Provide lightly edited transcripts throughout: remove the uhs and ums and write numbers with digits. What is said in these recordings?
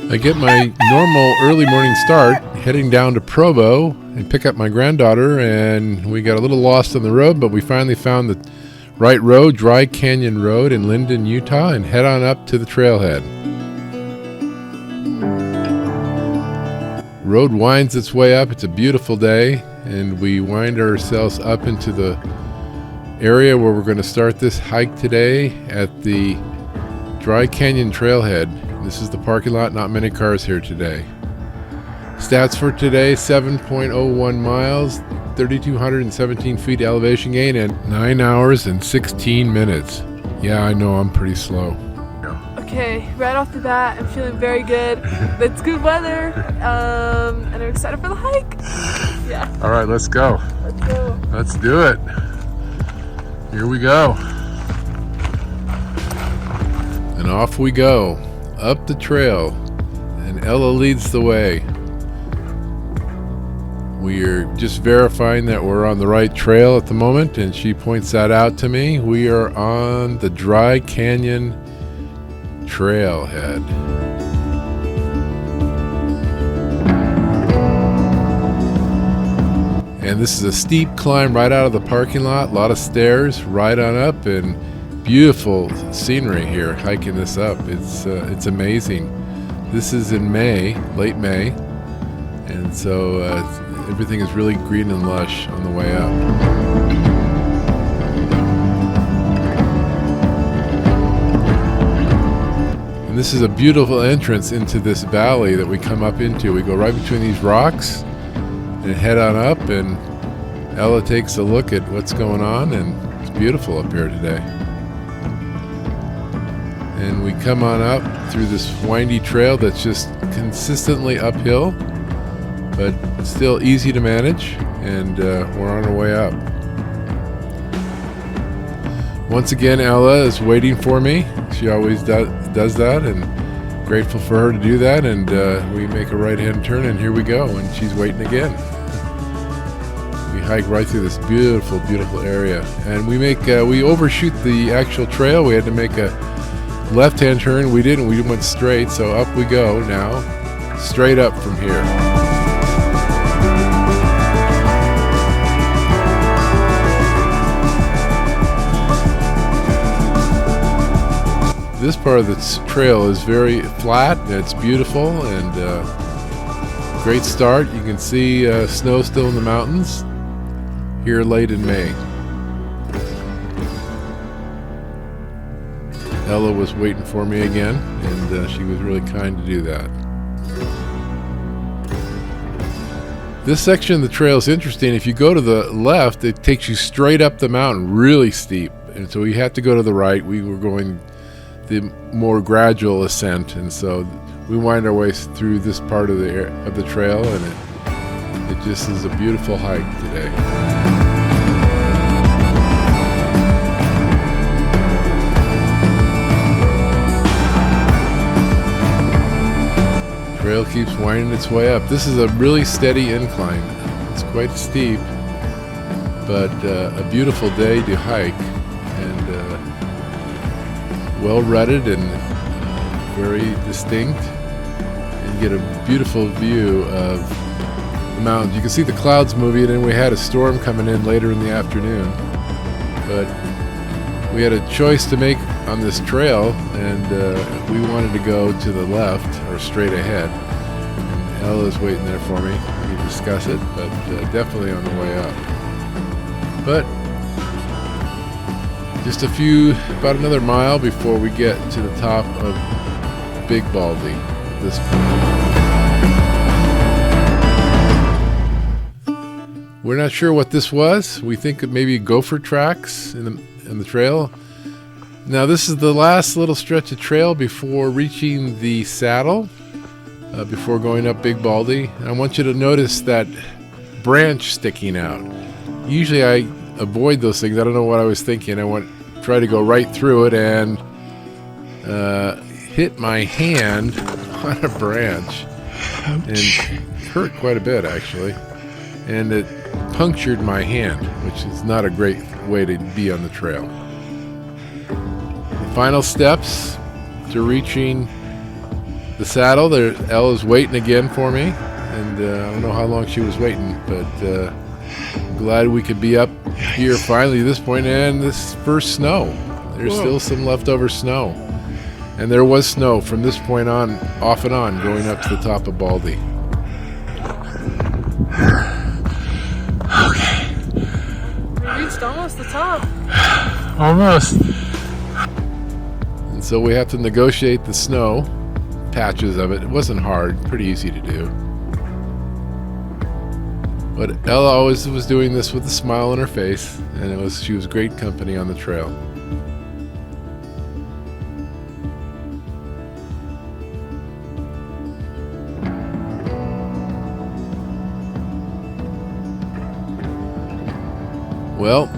I get my normal early morning start heading down to Provo and pick up my granddaughter, and we got a little lost on the road, but we finally found the right road, Dry Canyon Road in Linden, Utah, and head on up to the trailhead. Road winds its way up. It's a beautiful day, and we wind ourselves up into the area where we're going to start this hike today at the Dry Canyon Trailhead. This is the parking lot, not many cars here today. Stats for today, 7.01 miles, 3,217 feet elevation gain, and 9 hours and 16 minutes. Yeah, I know I'm pretty slow. Okay, right off the bat, I'm feeling very good. It's good weather, and I'm excited for the hike. Yeah. All right, let's go. Let's go. Let's do it. Here we go. And off we go, up the trail, and Ella leads the way. We are just verifying that we're on the right trail at the moment, and she points that out to me. We are on the Dry Canyon Trailhead. And this is a steep climb right out of the parking lot, a lot of stairs right on up, and beautiful scenery here hiking this up. It's amazing. This is in May, late May, and so everything is really green and lush on the way up. And this is a beautiful entrance into this valley that we come up into. We go right between these rocks and head on up, and Ella takes a look at what's going on, and it's beautiful up here today. And we come on up through this windy trail that's just consistently uphill, but still easy to manage, and we're on our way up. Once again, Ella is waiting for me. She always does that, and grateful for her to do that. And we make a right-hand turn, and here we go, and she's waiting again. We hike right through this beautiful, beautiful area, and we overshoot the actual trail. We had to make a left-hand turn. We didn't. We went straight, so up we go now, straight up from here. This part of the trail is very flat, and it's beautiful, and great start. You can see snow still in the mountains here late in May. Ella was waiting for me again, and she was really kind to do that. This section of the trail is interesting. If you go to the left, it takes you straight up the mountain, really steep, and so we had to go to the right. We were going the more gradual ascent, and so we wind our way through this part of the trail, and it just is a beautiful hike today. Trail keeps winding its way up. This is a really steady incline. It's quite steep, but a beautiful day to hike, and well rutted and very distinct, and get a beautiful view of the mountains. You can see the clouds moving, and we had a storm coming in later in the afternoon, but we had a choice to make on this trail, and we wanted to go to the left or straight ahead. And Ella's waiting there for me. We can discuss it, but definitely on the way up. But just about another mile before we get to the top of Big Baldy at this point. We're not sure what this was. We think it maybe gopher tracks in the trail. Now this is the last little stretch of trail before reaching the saddle, before going up Big Baldy. And I want you to notice that branch sticking out. Usually I avoid those things. I don't know what I was thinking. I try to go right through it and hit my hand on a branch. Ouch. And hurt quite a bit, actually. And it punctured my hand, which is not a great way to be on the trail. The final steps to reaching the saddle. There, Ella's waiting again for me, and I don't know how long she was waiting, but glad we could be up here finally at this point. And this first snow. There's still some leftover snow, and there was snow from this point on, off and on, going up to the top of Baldy. Okay. We reached almost the top. Almost. And so we have to negotiate the snow, patches of it. It wasn't hard, pretty easy to do. But Ella always was doing this with a smile on her face, and she was great company on the trail. Well,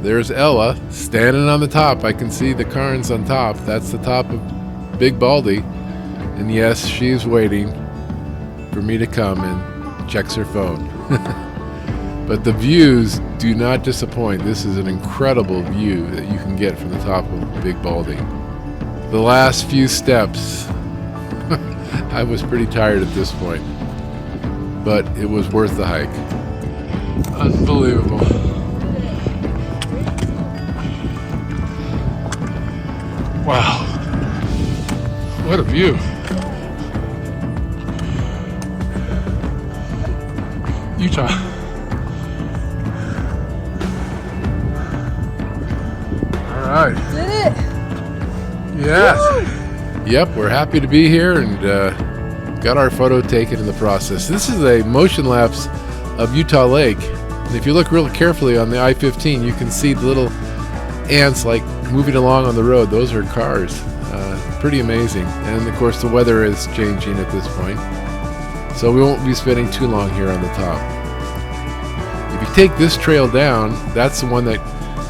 there's Ella standing on the top. I can see the cairns on top. That's the top of Big Baldy. And yes, she's waiting for me to come, and checks her phone. But the views do not disappoint. This is an incredible view that you can get from the top of Big Baldy. The last few steps, I was pretty tired at this point, but it was worth the hike. Unbelievable. Wow. What a view. Utah. All right. Did it? Yes. Yep, we're happy to be here, and got our photo taken in the process. This is a motion lapse of Utah Lake. And if you look real carefully on the I-15, you can see the little ants like moving along on the road. Those are cars. Pretty amazing. And of course the weather is changing at this point, so we won't be spending too long here on the top. If you take this trail down, that's the one that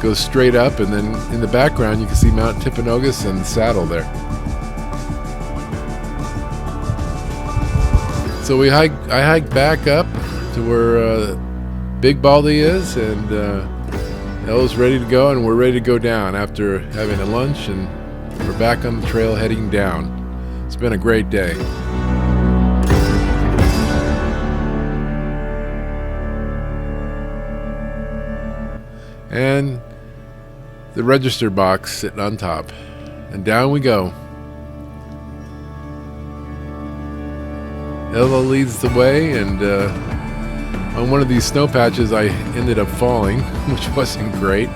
goes straight up, and then in the background you can see Mount Timpanogos and Saddle there. So I hiked back up to where Big Baldy is, and Ella's ready to go, and we're ready to go down after having a lunch, and we're back on the trail heading down. It's been a great day. And the register box sitting on top, and down we go. Ella leads the way, and on one of these snow patches I ended up falling, which wasn't great,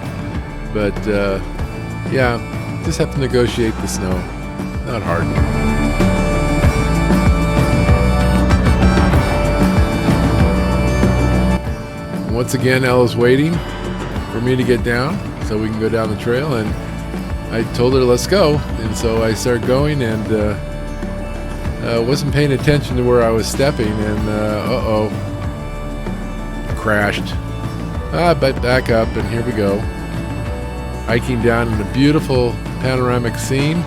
but yeah, just have to negotiate the snow. Not hard. Once again, Ella's waiting for me to get down so we can go down the trail, and I told her let's go, and so I started going, and wasn't paying attention to where I was stepping, and crashed. But back up, and here we go, hiking down in a beautiful panoramic scene.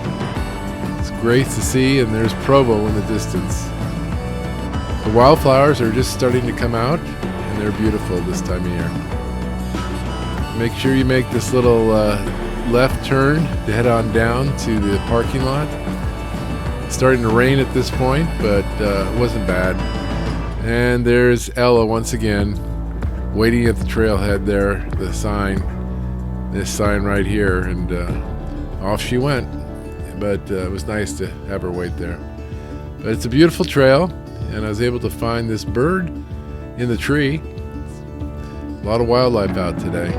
It's great to see, and there's Provo in the distance. The wildflowers are just starting to come out, and they're beautiful this time of year. Make sure you make this little left turn to head on down to the parking lot. It's starting to rain at this point, but it wasn't bad. And there's Ella once again, waiting at the trailhead there, the sign, this sign right here, and off she went. But it was nice to have her wait there. But it's a beautiful trail, and I was able to find this bird in the tree. A lot of wildlife out today.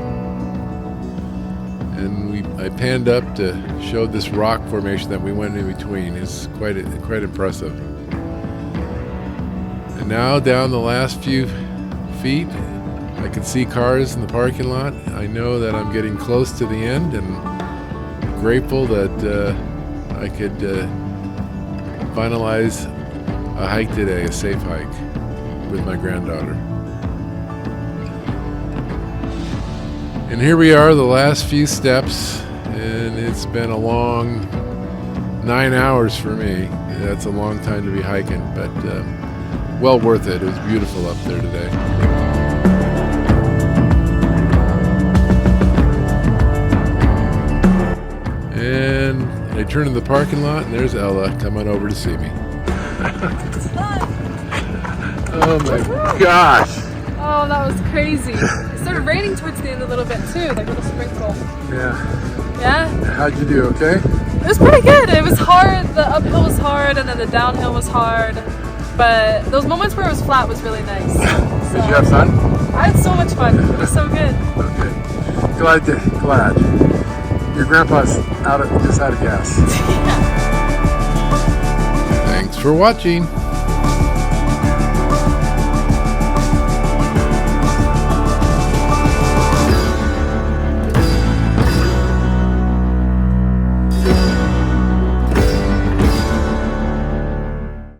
And I panned up to show this rock formation that we went in between. It's quite impressive. And now down the last few feet, I can see cars in the parking lot. I know that I'm getting close to the end, and I'm grateful that I could finalize a hike today, a safe hike with my granddaughter. And here we are, the last few steps, and it's been a long 9 hours for me. That's a long time to be hiking, but well worth it. It was beautiful up there today. And I turn in the parking lot, and there's Ella coming over to see me. It's fun. Oh my gosh. Oh, that was crazy. It started raining towards the end a little bit too, like a little sprinkle. Yeah. Yeah? How'd you do? Okay? It was pretty good. It was hard. The uphill was hard and then the downhill was hard. But those moments where it was flat was really nice. Did you have fun? I had so much fun. It was so good. Okay. Glad. Your grandpa's just out of gas. Yeah. Thanks for watching.